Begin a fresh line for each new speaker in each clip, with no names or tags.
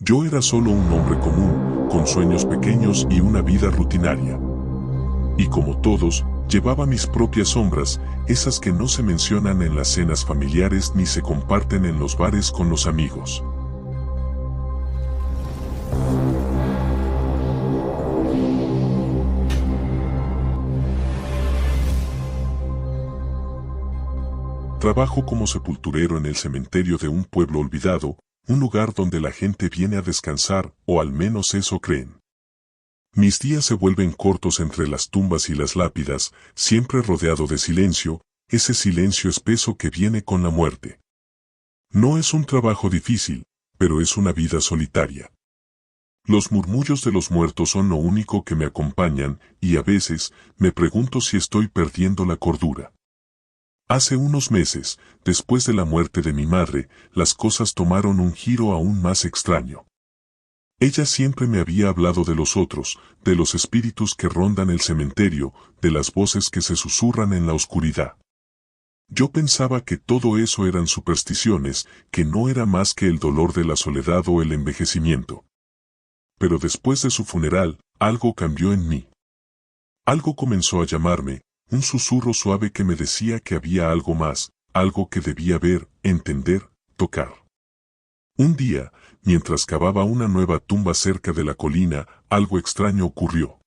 Yo era solo un hombre común, con sueños pequeños y una vida rutinaria. Y como todos, llevaba mis propias sombras, esas que no se mencionan en las cenas familiares ni se comparten en los bares con los amigos. Trabajo como sepulturero en el cementerio de un pueblo olvidado, un lugar donde la gente viene a descansar, o al menos eso creen. Mis días se vuelven cortos entre las tumbas y las lápidas, siempre rodeado de silencio, ese silencio espeso que viene con la muerte. No es un trabajo difícil, pero es una vida solitaria. Los murmullos de los muertos son lo único que me acompañan, y a veces, me pregunto si estoy perdiendo la cordura. Hace unos meses, después de la muerte de mi madre, las cosas tomaron un giro aún más extraño. Ella siempre me había hablado de los otros, de los espíritus que rondan el cementerio, de las voces que se susurran en la oscuridad. Yo pensaba que todo eso eran supersticiones, que no era más que el dolor de la soledad o el envejecimiento. Pero después de su funeral, algo cambió en mí. Algo comenzó a llamarme, un susurro suave que me decía que había algo más, algo que debía ver, entender, tocar. Un día, mientras cavaba una nueva tumba cerca de la colina, algo extraño ocurrió.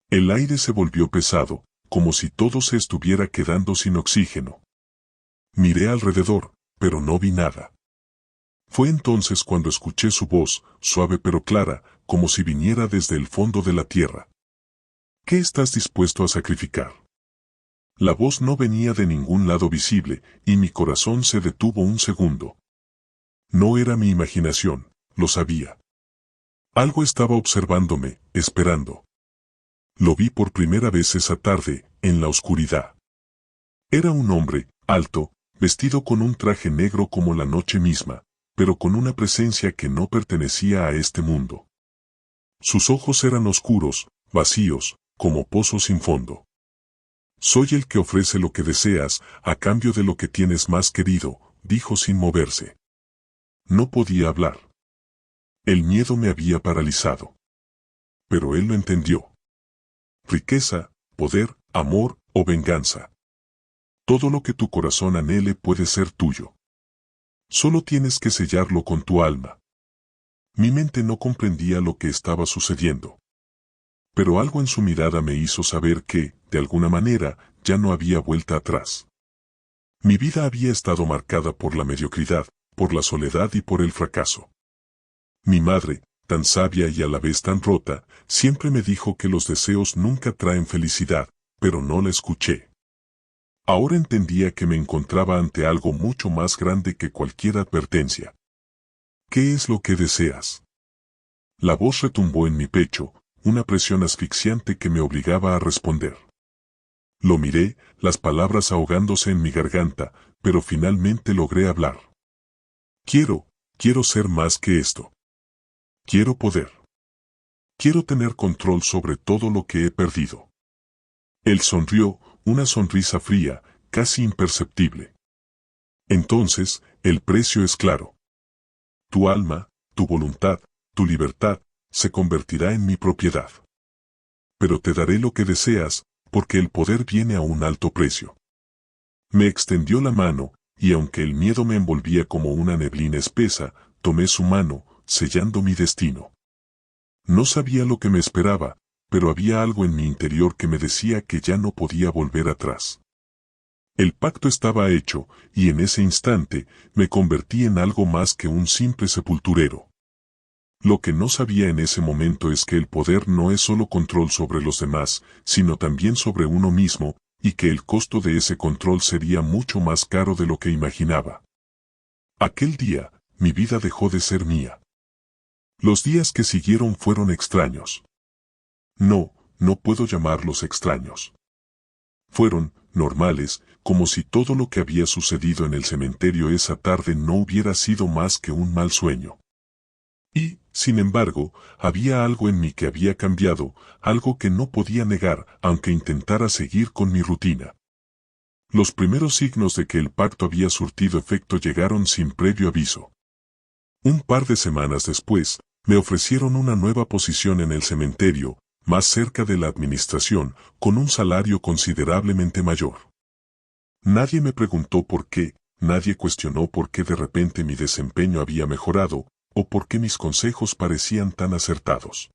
El aire se volvió pesado, como si todo se estuviera quedando sin oxígeno. Miré alrededor, pero no vi nada. Fue entonces cuando escuché su voz, suave pero clara, como si viniera desde el fondo de la tierra. ¿Qué estás dispuesto a sacrificar? La voz no venía de ningún lado visible, y mi corazón se detuvo un segundo. No era mi imaginación, lo sabía. Algo estaba observándome, esperando. Lo vi por primera vez esa tarde, en la oscuridad. Era un hombre, alto, vestido con un traje negro como la noche misma, pero con una presencia que no pertenecía a este mundo. Sus ojos eran oscuros, vacíos, como pozos sin fondo. Soy el que ofrece lo que deseas, a cambio de lo que tienes más querido, dijo sin moverse. No podía hablar. El miedo me había paralizado. Pero él lo entendió. Riqueza, poder, amor o venganza. Todo lo que tu corazón anhele puede ser tuyo. Solo tienes que sellarlo con tu alma. Mi mente no comprendía lo que estaba sucediendo. Pero algo en su mirada me hizo saber que, de alguna manera, ya no había vuelta atrás. Mi vida había estado marcada por la mediocridad, por la soledad y por el fracaso. Mi madre, tan sabia y a la vez tan rota, siempre me dijo que los deseos nunca traen felicidad, pero no la escuché. Ahora entendía que me encontraba ante algo mucho más grande que cualquier advertencia. ¿Qué es lo que deseas? La voz retumbó en mi pecho, una presión asfixiante que me obligaba a responder. Lo miré, las palabras ahogándose en mi garganta, pero finalmente logré hablar. Quiero ser más que esto. Quiero poder. Quiero tener control sobre todo lo que he perdido. Él sonrió, una sonrisa fría, casi imperceptible. Entonces, el precio es claro. Tu alma, tu voluntad, tu libertad, se convertirá en mi propiedad. Pero te daré lo que deseas, porque el poder viene a un alto precio. Me extendió la mano, y aunque el miedo me envolvía como una neblina espesa, tomé su mano, sellando mi destino. No sabía lo que me esperaba, pero había algo en mi interior que me decía que ya no podía volver atrás. El pacto estaba hecho, y en ese instante, me convertí en algo más que un simple sepulturero. Lo que no sabía en ese momento es que el poder no es solo control sobre los demás, sino también sobre uno mismo, y que el costo de ese control sería mucho más caro de lo que imaginaba. Aquel día, mi vida dejó de ser mía. Los días que siguieron fueron extraños. No puedo llamarlos extraños. Fueron normales, como si todo lo que había sucedido en el cementerio esa tarde no hubiera sido más que un mal sueño. Y, sin embargo, había algo en mí que había cambiado, algo que no podía negar, aunque intentara seguir con mi rutina. Los primeros signos de que el pacto había surtido efecto llegaron sin previo aviso. Un par de semanas después, me ofrecieron una nueva posición en el cementerio, más cerca de la administración, con un salario considerablemente mayor. Nadie me preguntó por qué, nadie cuestionó por qué de repente mi desempeño había mejorado, o por qué mis consejos parecían tan acertados.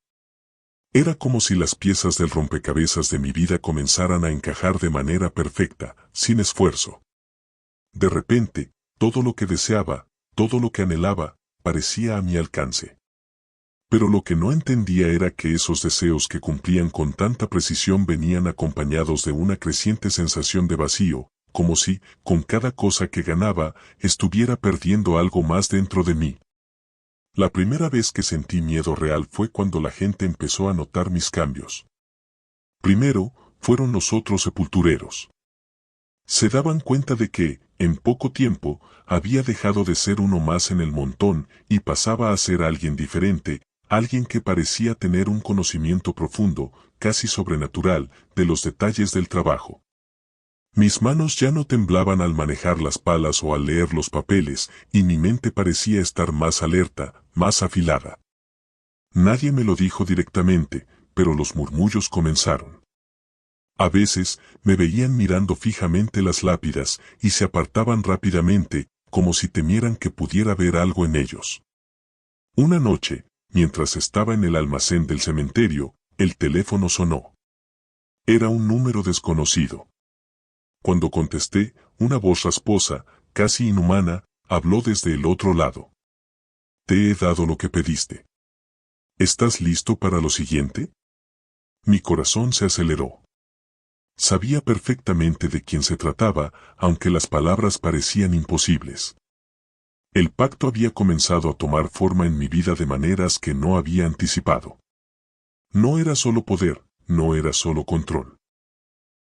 Era como si las piezas del rompecabezas de mi vida comenzaran a encajar de manera perfecta, sin esfuerzo. De repente, todo lo que deseaba, todo lo que anhelaba, parecía a mi alcance. Pero lo que no entendía era que esos deseos que cumplían con tanta precisión venían acompañados de una creciente sensación de vacío, como si, con cada cosa que ganaba, estuviera perdiendo algo más dentro de mí. La primera vez que sentí miedo real fue cuando la gente empezó a notar mis cambios. Primero, fueron los otros sepultureros. Se daban cuenta de que, en poco tiempo, había dejado de ser uno más en el montón y pasaba a ser alguien diferente, alguien que parecía tener un conocimiento profundo, casi sobrenatural, de los detalles del trabajo. Mis manos ya no temblaban al manejar las palas o al leer los papeles, y mi mente parecía estar más alerta, más afilada. Nadie me lo dijo directamente, pero los murmullos comenzaron. A veces, me veían mirando fijamente las lápidas, y se apartaban rápidamente, como si temieran que pudiera ver algo en ellos. Una noche, mientras estaba en el almacén del cementerio, el teléfono sonó. Era un número desconocido. Cuando contesté, una voz rasposa, casi inhumana, habló desde el otro lado. Te he dado lo que pediste. ¿Estás listo para lo siguiente? Mi corazón se aceleró. Sabía perfectamente de quién se trataba, aunque las palabras parecían imposibles. El pacto había comenzado a tomar forma en mi vida de maneras que no había anticipado. No era solo poder, no era solo control.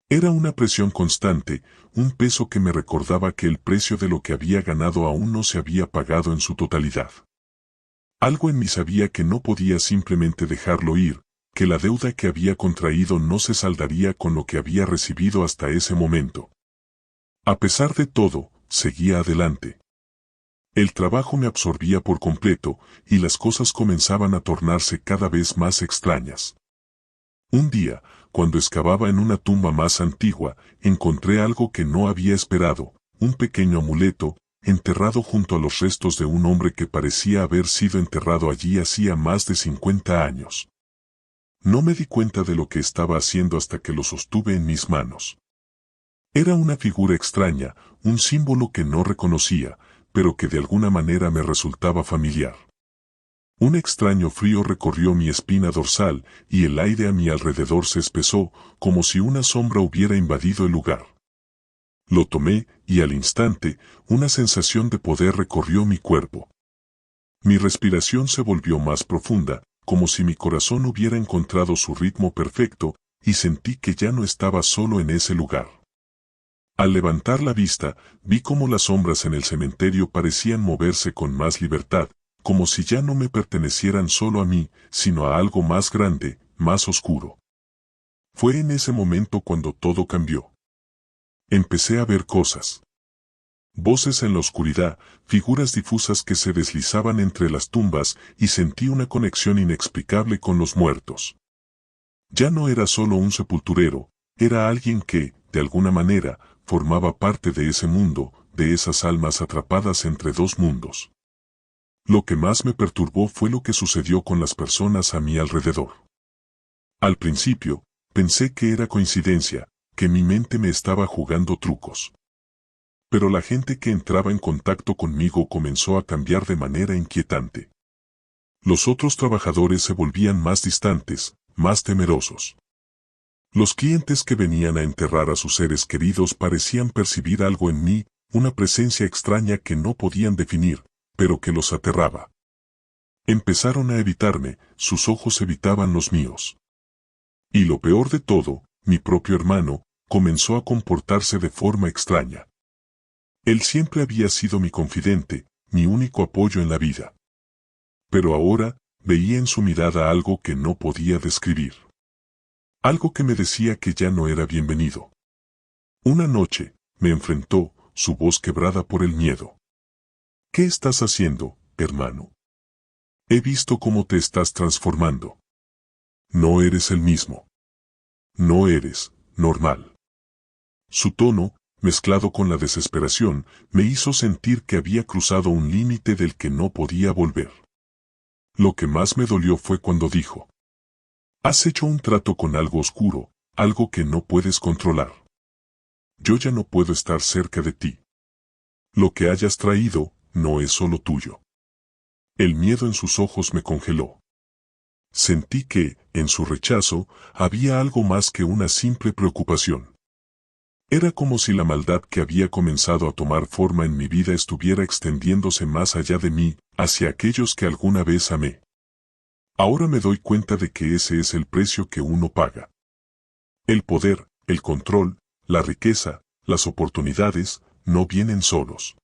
Era una presión constante, un peso que me recordaba que el precio de lo que había ganado aún no se había pagado en su totalidad. Algo en mí sabía que no podía simplemente dejarlo ir, que la deuda que había contraído no se saldaría con lo que había recibido hasta ese momento. A pesar de todo, seguía adelante. El trabajo me absorbía por completo, y las cosas comenzaban a tornarse cada vez más extrañas. Un día, cuando excavaba en una tumba más antigua, encontré algo que no había esperado, un pequeño amuleto, enterrado junto a los restos de un hombre que parecía haber sido enterrado allí hacía más de 50 años. No me di cuenta de lo que estaba haciendo hasta que lo sostuve en mis manos. Era una figura extraña, un símbolo que no reconocía, pero que de alguna manera me resultaba familiar. Un extraño frío recorrió mi espina dorsal, y el aire a mi alrededor se espesó, como si una sombra hubiera invadido el lugar. Lo tomé, y al instante, una sensación de poder recorrió mi cuerpo. Mi respiración se volvió más profunda, como si mi corazón hubiera encontrado su ritmo perfecto, y sentí que ya no estaba solo en ese lugar. Al levantar la vista, vi cómo las sombras en el cementerio parecían moverse con más libertad, como si ya no me pertenecieran solo a mí, sino a algo más grande, más oscuro. Fue en ese momento cuando todo cambió. Empecé a ver cosas. Voces en la oscuridad, figuras difusas que se deslizaban entre las tumbas, y sentí una conexión inexplicable con los muertos. Ya no era solo un sepulturero, era alguien que, de alguna manera, formaba parte de ese mundo, de esas almas atrapadas entre dos mundos. Lo que más me perturbó fue lo que sucedió con las personas a mi alrededor. Al principio, pensé que era coincidencia, que mi mente me estaba jugando trucos. Pero la gente que entraba en contacto conmigo comenzó a cambiar de manera inquietante. Los otros trabajadores se volvían más distantes, más temerosos. Los clientes que venían a enterrar a sus seres queridos parecían percibir algo en mí, una presencia extraña que no podían definir, pero que los aterraba. Empezaron a evitarme, sus ojos evitaban los míos. Y lo peor de todo, mi propio hermano, comenzó a comportarse de forma extraña. Él siempre había sido mi confidente, mi único apoyo en la vida. Pero ahora, veía en su mirada algo que no podía describir. Algo que me decía que ya no era bienvenido. Una noche, me enfrentó, su voz quebrada por el miedo. ¿Qué estás haciendo, hermano? He visto cómo te estás transformando. No eres el mismo. No eres normal. Su tono, mezclado con la desesperación, me hizo sentir que había cruzado un límite del que no podía volver. Lo que más me dolió fue cuando dijo: has hecho un trato con algo oscuro, algo que no puedes controlar. Yo ya no puedo estar cerca de ti. Lo que hayas traído, no es solo tuyo. El miedo en sus ojos me congeló. Sentí que, en su rechazo, había algo más que una simple preocupación. Era como si la maldad que había comenzado a tomar forma en mi vida estuviera extendiéndose más allá de mí, hacia aquellos que alguna vez amé. Ahora me doy cuenta de que ese es el precio que uno paga. El poder, el control, la riqueza, las oportunidades, no vienen solos.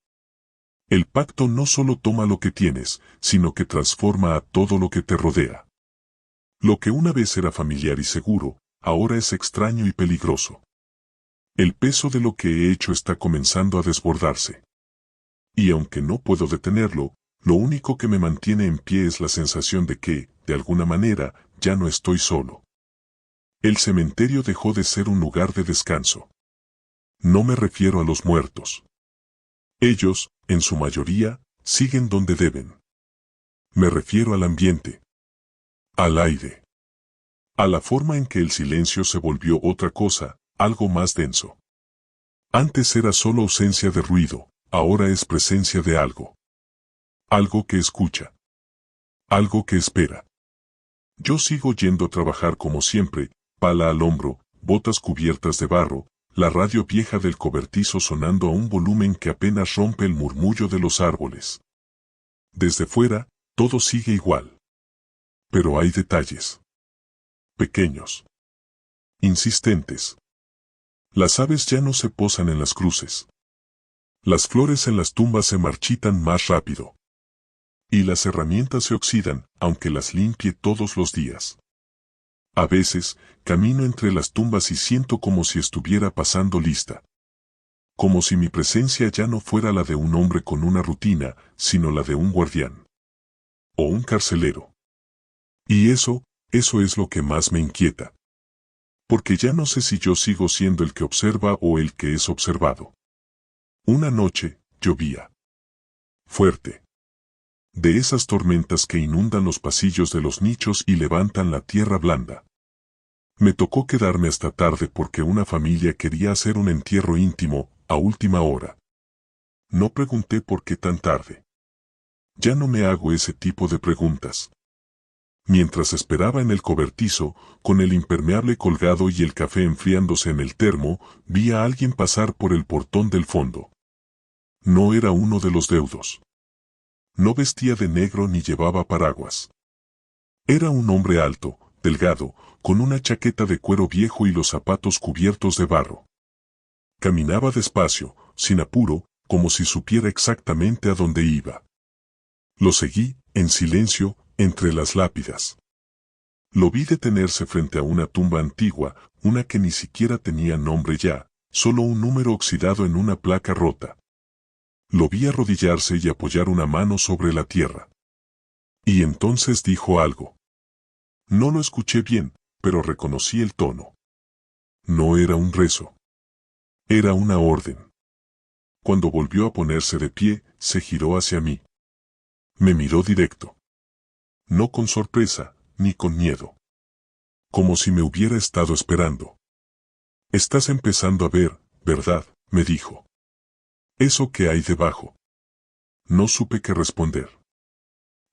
El pacto no solo toma lo que tienes, sino que transforma a todo lo que te rodea. Lo que una vez era familiar y seguro, ahora es extraño y peligroso. El peso de lo que he hecho está comenzando a desbordarse. Y aunque no puedo detenerlo, lo único que me mantiene en pie es la sensación de que, de alguna manera, ya no estoy solo. El cementerio dejó de ser un lugar de descanso. No me refiero a los muertos. Ellos, en su mayoría, siguen donde deben. Me refiero al ambiente. Al aire. A la forma en que el silencio se volvió otra cosa, algo más denso. Antes era solo ausencia de ruido, ahora es presencia de algo. Algo que escucha. Algo que espera. Yo sigo yendo a trabajar como siempre, pala al hombro, botas cubiertas de barro, la radio vieja del cobertizo sonando a un volumen que apenas rompe el murmullo de los árboles. Desde fuera, todo sigue igual. Pero hay detalles. Pequeños. Insistentes. Las aves ya no se posan en las cruces. Las flores en las tumbas se marchitan más rápido. Y las herramientas se oxidan, aunque las limpie todos los días. A veces, camino entre las tumbas y siento como si estuviera pasando lista. Como si mi presencia ya no fuera la de un hombre con una rutina, sino la de un guardián. O un carcelero. Y eso es lo que más me inquieta. Porque ya no sé si yo sigo siendo el que observa o el que es observado. Una noche, llovía. Fuerte. De esas tormentas que inundan los pasillos de los nichos y levantan la tierra blanda. Me tocó quedarme hasta tarde porque una familia quería hacer un entierro íntimo, a última hora. No pregunté por qué tan tarde. Ya no me hago ese tipo de preguntas. Mientras esperaba en el cobertizo, con el impermeable colgado y el café enfriándose en el termo, vi a alguien pasar por el portón del fondo. No era uno de los deudos. No vestía de negro ni llevaba paraguas. Era un hombre alto, delgado, con una chaqueta de cuero viejo y los zapatos cubiertos de barro. Caminaba despacio, sin apuro, como si supiera exactamente a dónde iba. Lo seguí, en silencio, entre las lápidas. Lo vi detenerse frente a una tumba antigua, una que ni siquiera tenía nombre ya, solo un número oxidado en una placa rota. Lo vi arrodillarse y apoyar una mano sobre la tierra. Y entonces dijo algo. No lo escuché bien, pero reconocí el tono. No era un rezo. Era una orden. Cuando volvió a ponerse de pie, se giró hacia mí. Me miró directo. No con sorpresa, ni con miedo. Como si me hubiera estado esperando. Estás empezando a ver, ¿verdad?, me dijo. Eso que hay debajo. No supe qué responder.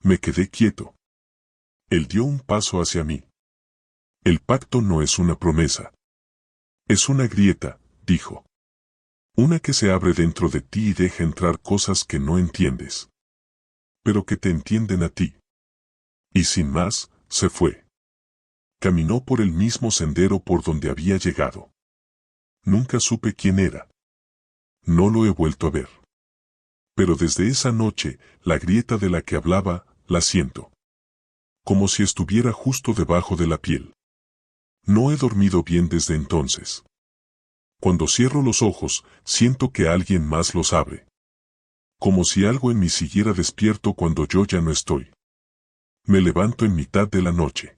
Me quedé quieto. Él dio un paso hacia mí. El pacto no es una promesa. Es una grieta, dijo. Una que se abre dentro de ti y deja entrar cosas que no entiendes. Pero que te entienden a ti. Y sin más, se fue. Caminó por el mismo sendero por donde había llegado. Nunca supe quién era. No lo he vuelto a ver. Pero desde esa noche, la grieta de la que hablaba, la siento. Como si estuviera justo debajo de la piel. No he dormido bien desde entonces. Cuando cierro los ojos, siento que alguien más los abre. Como si algo en mí siguiera despierto cuando yo ya no estoy. Me levanto en mitad de la noche.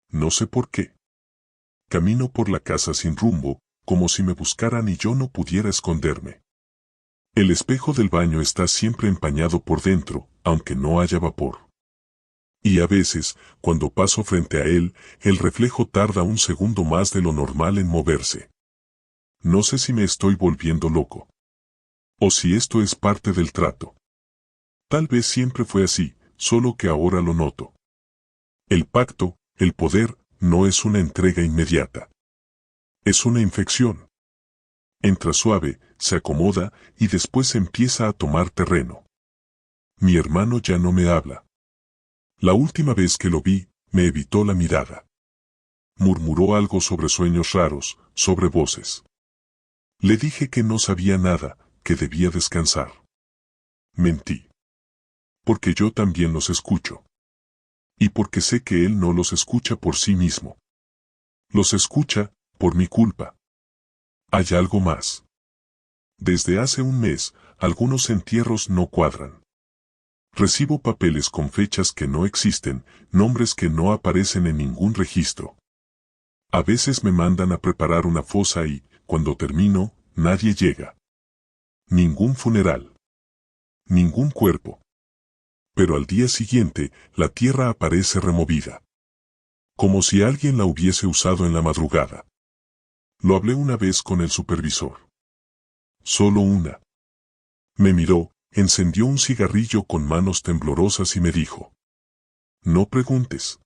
No sé por qué. Camino por la casa sin rumbo, como si me buscaran y yo no pudiera esconderme. El espejo del baño está siempre empañado por dentro, aunque no haya vapor. Y a veces, cuando paso frente a él, el reflejo tarda un segundo más de lo normal en moverse. No sé si me estoy volviendo loco. O si esto es parte del trato. Tal vez siempre fue así, solo que ahora lo noto. El pacto, el poder, no es una entrega inmediata. Es una infección. Entra suave, se acomoda y después empieza a tomar terreno. Mi hermano ya no me habla. La última vez que lo vi, me evitó la mirada. Murmuró algo sobre sueños raros, sobre voces. Le dije que no sabía nada, que debía descansar. Mentí. Porque yo también los escucho. Y porque sé que él no los escucha por sí mismo. Los escucha, por mi culpa. Hay algo más. Desde hace un mes, algunos entierros no cuadran. Recibo papeles con fechas que no existen, nombres que no aparecen en ningún registro. A veces me mandan a preparar una fosa y, cuando termino, nadie llega. Ningún funeral. Ningún cuerpo. Pero al día siguiente, la tierra aparece removida. Como si alguien la hubiese usado en la madrugada. Lo hablé una vez con el supervisor. Solo una. Me miró, encendió un cigarrillo con manos temblorosas y me dijo: no preguntes.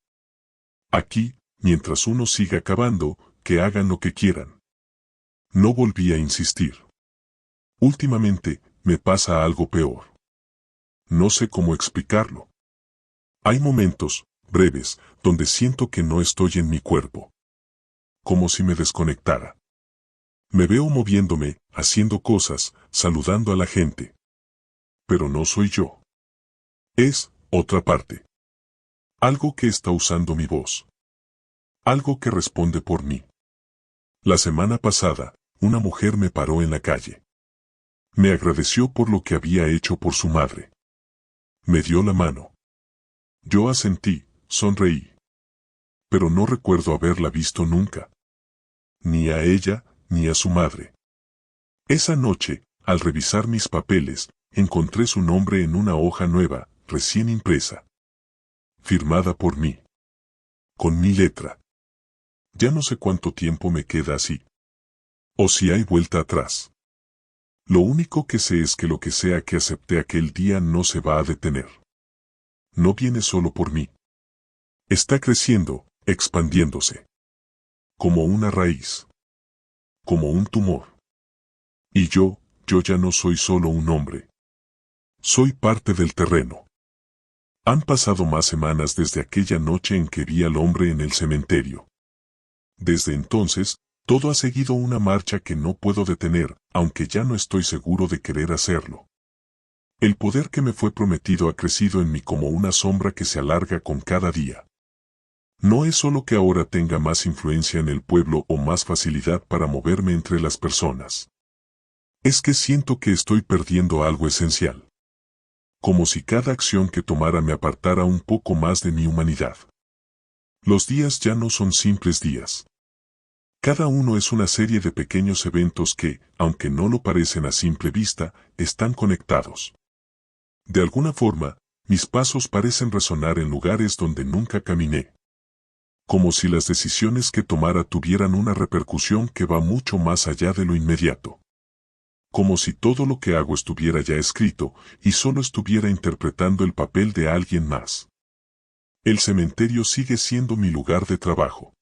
Aquí, mientras uno siga cavando, que hagan lo que quieran. No volví a insistir. Últimamente, me pasa algo peor. No sé cómo explicarlo. Hay momentos, breves, donde siento que no estoy en mi cuerpo. Como si me desconectara. Me veo moviéndome, haciendo cosas, saludando a la gente. Pero no soy yo. Es otra parte. Algo que está usando mi voz. Algo que responde por mí. La semana pasada, una mujer me paró en la calle. Me agradeció por lo que había hecho por su madre. Me dio la mano. Yo asentí, sonreí. Pero no recuerdo haberla visto nunca. Ni a ella, ni a su madre. Esa noche, al revisar mis papeles, encontré su nombre en una hoja nueva, recién impresa. Firmada por mí. Con mi letra. Ya no sé cuánto tiempo me queda así. O si hay vuelta atrás. Lo único que sé es que lo que sea que acepté aquel día no se va a detener. No viene solo por mí. Está creciendo, expandiéndose. Como una raíz. Como un tumor. Y yo ya no soy solo un hombre. Soy parte del terreno. Han pasado más semanas desde aquella noche en que vi al hombre en el cementerio. Desde entonces, todo ha seguido una marcha que no puedo detener, aunque ya no estoy seguro de querer hacerlo. El poder que me fue prometido ha crecido en mí como una sombra que se alarga con cada día. No es solo que ahora tenga más influencia en el pueblo o más facilidad para moverme entre las personas. Es que siento que estoy perdiendo algo esencial. Como si cada acción que tomara me apartara un poco más de mi humanidad. Los días ya no son simples días. Cada uno es una serie de pequeños eventos que, aunque no lo parecen a simple vista, están conectados. De alguna forma, mis pasos parecen resonar en lugares donde nunca caminé. Como si las decisiones que tomara tuvieran una repercusión que va mucho más allá de lo inmediato. Como si todo lo que hago estuviera ya escrito, y solo estuviera interpretando el papel de alguien más. El cementerio sigue siendo mi lugar de trabajo.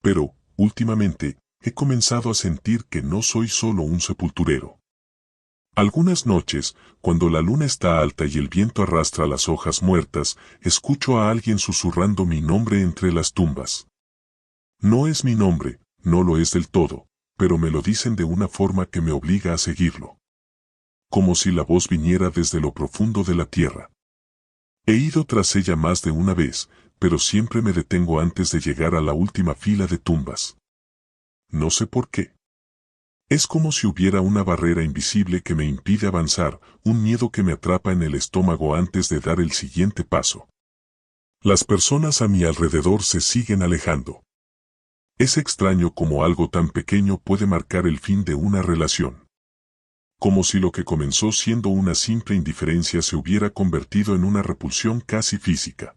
Pero, últimamente, he comenzado a sentir que no soy solo un sepulturero. Algunas noches, cuando la luna está alta y el viento arrastra las hojas muertas, escucho a alguien susurrando mi nombre entre las tumbas. No es mi nombre, no lo es del todo, pero me lo dicen de una forma que me obliga a seguirlo. Como si la voz viniera desde lo profundo de la tierra. He ido tras ella más de una vez, pero siempre me detengo antes de llegar a la última fila de tumbas. No sé por qué. Es como si hubiera una barrera invisible que me impide avanzar, un miedo que me atrapa en el estómago antes de dar el siguiente paso. Las personas a mi alrededor se siguen alejando. Es extraño cómo algo tan pequeño puede marcar el fin de una relación. Como si lo que comenzó siendo una simple indiferencia se hubiera convertido en una repulsión casi física.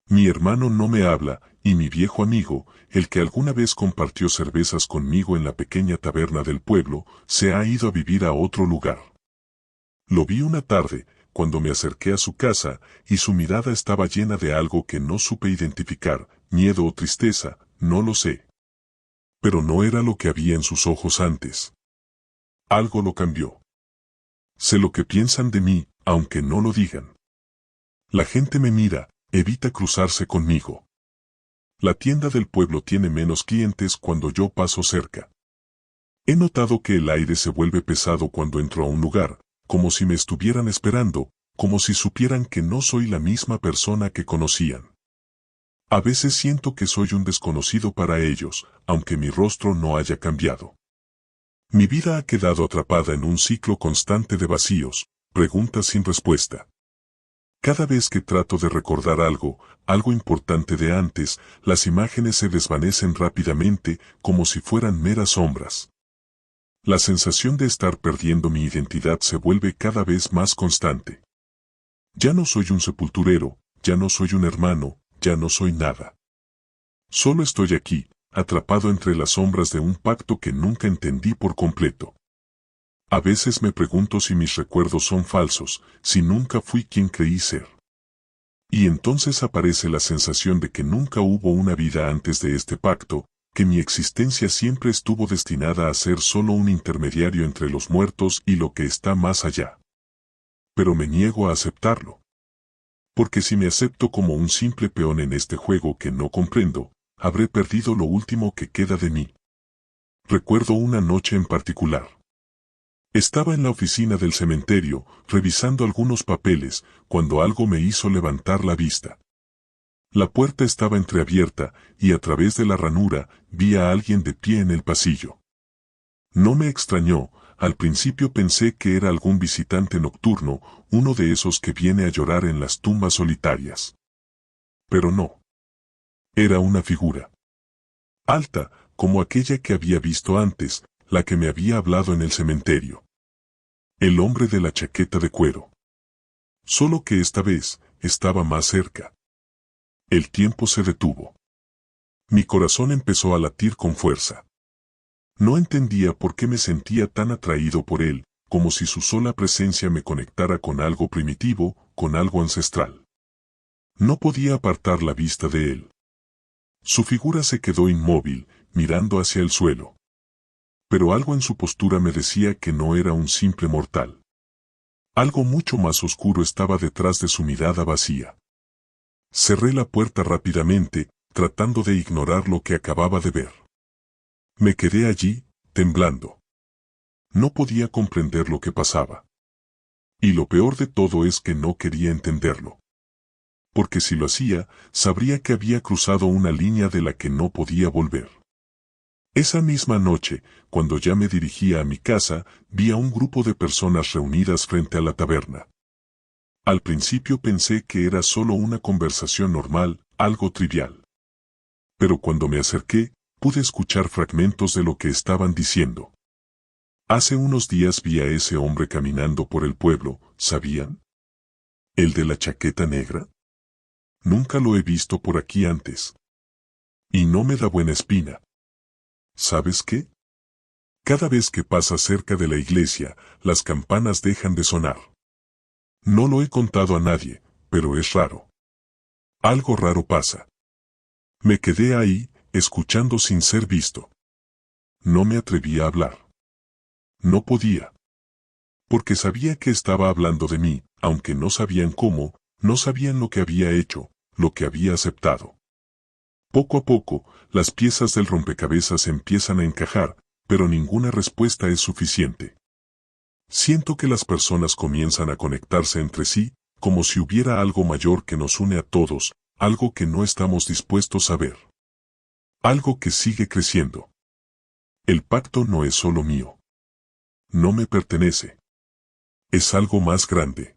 Mi hermano no me habla, y mi viejo amigo, el que alguna vez compartió cervezas conmigo en la pequeña taberna del pueblo, se ha ido a vivir a otro lugar. Lo vi una tarde, cuando me acerqué a su casa, y su mirada estaba llena de algo que no supe identificar, miedo o tristeza, no lo sé. Pero no era lo que había en sus ojos antes. Algo lo cambió. Sé lo que piensan de mí, aunque no lo digan. La gente me mira, evita cruzarse conmigo. La tienda del pueblo tiene menos clientes cuando yo paso cerca. He notado que el aire se vuelve pesado cuando entro a un lugar, como si me estuvieran esperando, como si supieran que no soy la misma persona que conocían. A veces siento que soy un desconocido para ellos, aunque mi rostro no haya cambiado. Mi vida ha quedado atrapada en un ciclo constante de vacíos, preguntas sin respuesta. Cada vez que trato de recordar algo importante de antes, las imágenes se desvanecen rápidamente como si fueran meras sombras. La sensación de estar perdiendo mi identidad se vuelve cada vez más constante. Ya no soy un sepulturero, ya no soy un hermano, ya no soy nada. Solo estoy aquí, atrapado entre las sombras de un pacto que nunca entendí por completo. A veces me pregunto si mis recuerdos son falsos, si nunca fui quien creí ser. Y entonces aparece la sensación de que nunca hubo una vida antes de este pacto, que mi existencia siempre estuvo destinada a ser solo un intermediario entre los muertos y lo que está más allá. Pero me niego a aceptarlo. Porque si me acepto como un simple peón en este juego que no comprendo, habré perdido lo último que queda de mí. Recuerdo una noche en particular. Estaba en la oficina del cementerio, revisando algunos papeles, cuando algo me hizo levantar la vista. La puerta estaba entreabierta, y a través de la ranura, vi a alguien de pie en el pasillo. No me extrañó, al principio pensé que era algún visitante nocturno, uno de esos que viene a llorar en las tumbas solitarias. Pero no. Era una figura. Alta, como aquella que había visto antes, la que me había hablado en el cementerio. El hombre de la chaqueta de cuero. Solo que esta vez, estaba más cerca. El tiempo se detuvo. Mi corazón empezó a latir con fuerza. No entendía por qué me sentía tan atraído por él, como si su sola presencia me conectara con algo primitivo, con algo ancestral. No podía apartar la vista de él. Su figura se quedó inmóvil, mirando hacia el suelo. Pero algo en su postura me decía que no era un simple mortal. Algo mucho más oscuro estaba detrás de su mirada vacía. Cerré la puerta rápidamente, tratando de ignorar lo que acababa de ver. Me quedé allí, temblando. No podía comprender lo que pasaba. Y lo peor de todo es que no quería entenderlo. Porque si lo hacía, sabría que había cruzado una línea de la que no podía volver. Esa misma noche, cuando ya me dirigía a mi casa, vi a un grupo de personas reunidas frente a la taberna. Al principio pensé que era solo una conversación normal, algo trivial. Pero cuando me acerqué, pude escuchar fragmentos de lo que estaban diciendo. Hace unos días vi a ese hombre caminando por el pueblo, ¿sabían? ¿El de la chaqueta negra? Nunca lo he visto por aquí antes. Y no me da buena espina. ¿Sabes qué? Cada vez que pasa cerca de la iglesia, las campanas dejan de sonar. No lo he contado a nadie, pero es raro. Algo raro pasa. Me quedé ahí, escuchando sin ser visto. No me atreví a hablar. No podía. Porque sabía que estaba hablando de mí, aunque no sabían cómo, no sabían lo que había hecho, lo que había aceptado. Poco a poco, las piezas del rompecabezas empiezan a encajar, pero ninguna respuesta es suficiente. Siento que las personas comienzan a conectarse entre sí, como si hubiera algo mayor que nos une a todos, algo que no estamos dispuestos a ver. Algo que sigue creciendo. El pacto no es solo mío. No me pertenece. Es algo más grande.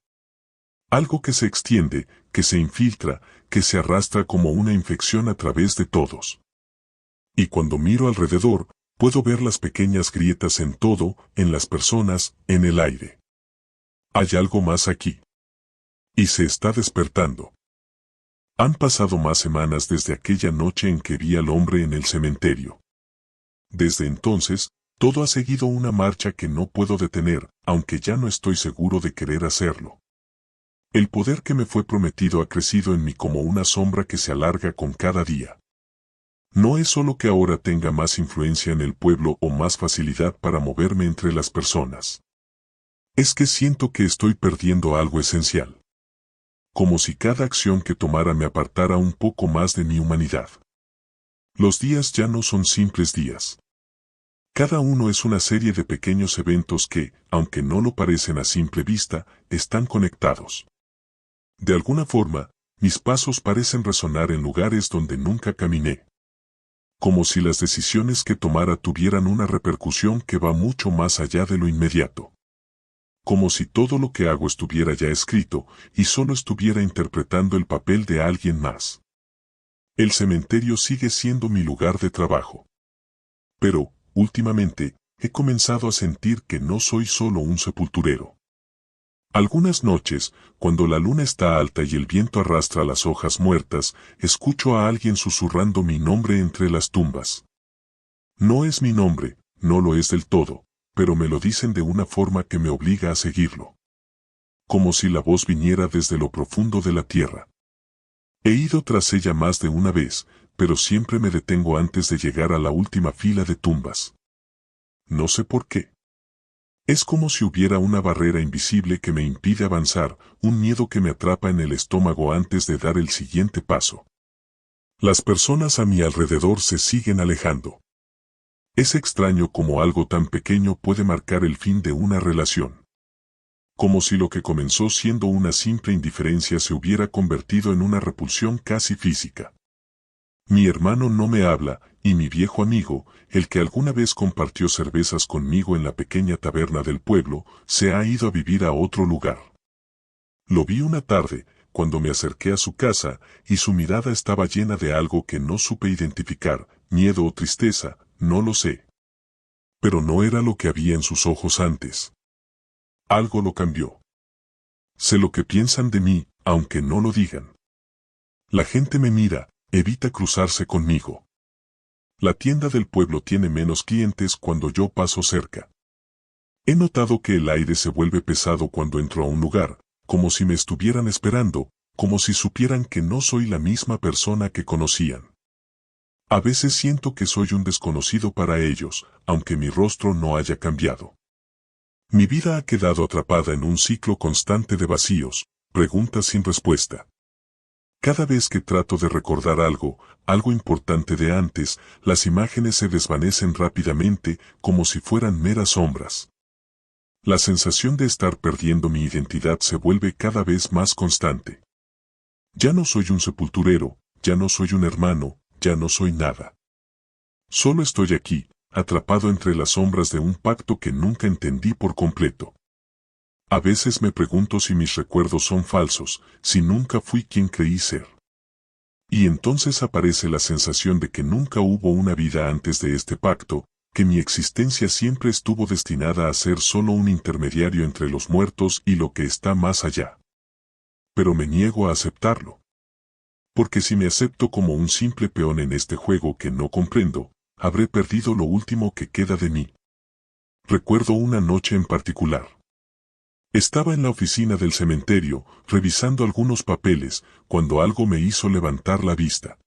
Algo que se extiende, que se infiltra, que se arrastra como una infección a través de todos. Y cuando miro alrededor, puedo ver las pequeñas grietas en todo, en las personas, en el aire. Hay algo más aquí. Y se está despertando. Han pasado más semanas desde aquella noche en que vi al hombre en el cementerio. Desde entonces, todo ha seguido una marcha que no puedo detener, aunque ya no estoy seguro de querer hacerlo. El poder que me fue prometido ha crecido en mí como una sombra que se alarga con cada día. No es solo que ahora tenga más influencia en el pueblo o más facilidad para moverme entre las personas. Es que siento que estoy perdiendo algo esencial. Como si cada acción que tomara me apartara un poco más de mi humanidad. Los días ya no son simples días. Cada uno es una serie de pequeños eventos que, aunque no lo parecen a simple vista, están conectados. De alguna forma, mis pasos parecen resonar en lugares donde nunca caminé. Como si las decisiones que tomara tuvieran una repercusión que va mucho más allá de lo inmediato. Como si todo lo que hago estuviera ya escrito y solo estuviera interpretando el papel de alguien más. El cementerio sigue siendo mi lugar de trabajo. Pero, últimamente, he comenzado a sentir que no soy solo un sepulturero. Algunas noches, cuando la luna está alta y el viento arrastra las hojas muertas, escucho a alguien susurrando mi nombre entre las tumbas. No es mi nombre, no lo es del todo, pero me lo dicen de una forma que me obliga a seguirlo. Como si la voz viniera desde lo profundo de la tierra. He ido tras ella más de una vez, pero siempre me detengo antes de llegar a la última fila de tumbas. No sé por qué. Es como si hubiera una barrera invisible que me impide avanzar, un miedo que me atrapa en el estómago antes de dar el siguiente paso. Las personas a mi alrededor se siguen alejando. Es extraño cómo algo tan pequeño puede marcar el fin de una relación. Como si lo que comenzó siendo una simple indiferencia se hubiera convertido en una repulsión casi física. Mi hermano no me habla, y mi viejo amigo, el que alguna vez compartió cervezas conmigo en la pequeña taberna del pueblo, se ha ido a vivir a otro lugar. Lo vi una tarde, cuando me acerqué a su casa, y su mirada estaba llena de algo que no supe identificar, miedo o tristeza, no lo sé. Pero no era lo que había en sus ojos antes. Algo lo cambió. Sé lo que piensan de mí, aunque no lo digan. La gente me mira, evita cruzarse conmigo. La tienda del pueblo tiene menos clientes cuando yo paso cerca. He notado que el aire se vuelve pesado cuando entro a un lugar, como si me estuvieran esperando, como si supieran que no soy la misma persona que conocían. A veces siento que soy un desconocido para ellos, aunque mi rostro no haya cambiado. Mi vida ha quedado atrapada en un ciclo constante de vacíos, preguntas sin respuesta. Cada vez que trato de recordar algo importante de antes, las imágenes se desvanecen rápidamente como si fueran meras sombras. La sensación de estar perdiendo mi identidad se vuelve cada vez más constante. Ya no soy un sepulturero, ya no soy un hermano, ya no soy nada. Solo estoy aquí, atrapado entre las sombras de un pacto que nunca entendí por completo. A veces me pregunto si mis recuerdos son falsos, si nunca fui quien creí ser. Y entonces aparece la sensación de que nunca hubo una vida antes de este pacto, que mi existencia siempre estuvo destinada a ser solo un intermediario entre los muertos y lo que está más allá. Pero me niego a aceptarlo. Porque si me acepto como un simple peón en este juego que no comprendo, habré perdido lo último que queda de mí. Recuerdo una noche en particular. Estaba en la oficina del cementerio, revisando algunos papeles, cuando algo me hizo levantar la vista.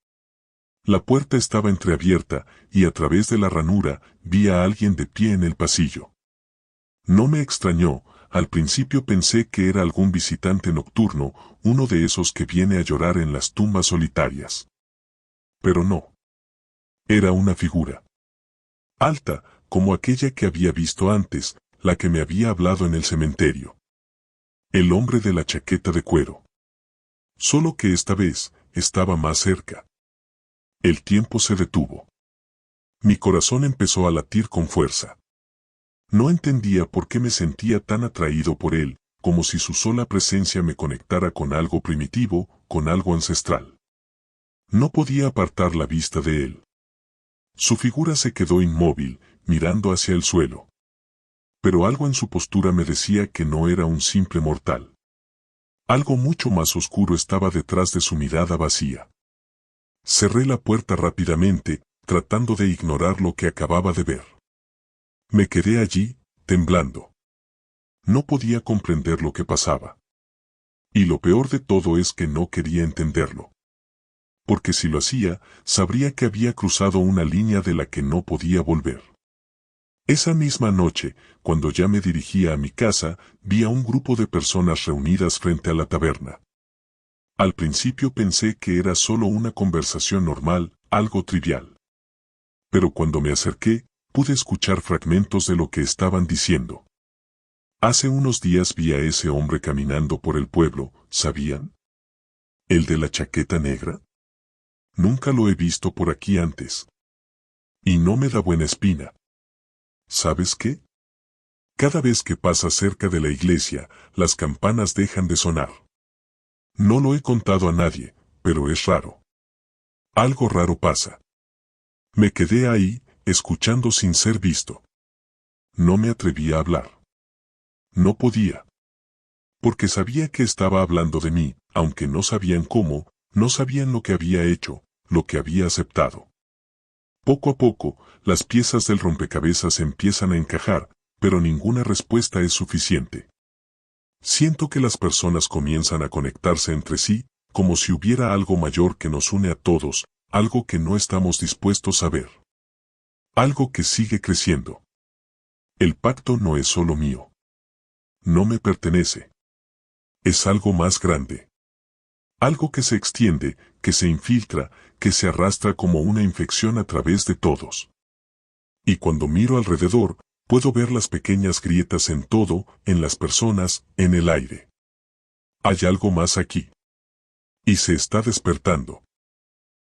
La puerta estaba entreabierta, y a través de la ranura, vi a alguien de pie en el pasillo. No me extrañó, al principio pensé que era algún visitante nocturno, uno de esos que viene a llorar en las tumbas solitarias. Pero no. Era una figura. Alta, como aquella que había visto antes, la que me había hablado en el cementerio. El hombre de la chaqueta de cuero. Solo que esta vez, estaba más cerca. El tiempo se detuvo. Mi corazón empezó a latir con fuerza. No entendía por qué me sentía tan atraído por él, como si su sola presencia me conectara con algo primitivo, con algo ancestral. No podía apartar la vista de él. Su figura se quedó inmóvil, mirando hacia el suelo. Pero algo en su postura me decía que no era un simple mortal. Algo mucho más oscuro estaba detrás de su mirada vacía. Cerré la puerta rápidamente, tratando de ignorar lo que acababa de ver. Me quedé allí, temblando. No podía comprender lo que pasaba. Y lo peor de todo es que no quería entenderlo. Porque si lo hacía, sabría que había cruzado una línea de la que no podía volver. Esa misma noche, cuando ya me dirigía a mi casa, vi a un grupo de personas reunidas frente a la taberna. Al principio pensé que era solo una conversación normal, algo trivial. Pero cuando me acerqué, pude escuchar fragmentos de lo que estaban diciendo. Hace unos días vi a ese hombre caminando por el pueblo, ¿sabían? ¿El de la chaqueta negra? Nunca lo he visto por aquí antes. Y no me da buena espina. ¿Sabes qué? Cada vez que pasa cerca de la iglesia, las campanas dejan de sonar. No lo he contado a nadie, pero es raro. Algo raro pasa. Me quedé ahí, escuchando sin ser visto. No me atreví a hablar. No podía. Porque sabía que estaba hablando de mí, aunque no sabían cómo, no sabían lo que había hecho, lo que había aceptado. Poco a poco, las piezas del rompecabezas empiezan a encajar, pero ninguna respuesta es suficiente. Siento que las personas comienzan a conectarse entre sí, como si hubiera algo mayor que nos une a todos, algo que no estamos dispuestos a ver. Algo que sigue creciendo. El pacto no es solo mío. No me pertenece. Es algo más grande. Algo que se extiende, que se infiltra, que se arrastra como una infección a través de todos. Y cuando miro alrededor, puedo ver las pequeñas grietas en todo, en las personas, en el aire. Hay algo más aquí. Y se está despertando.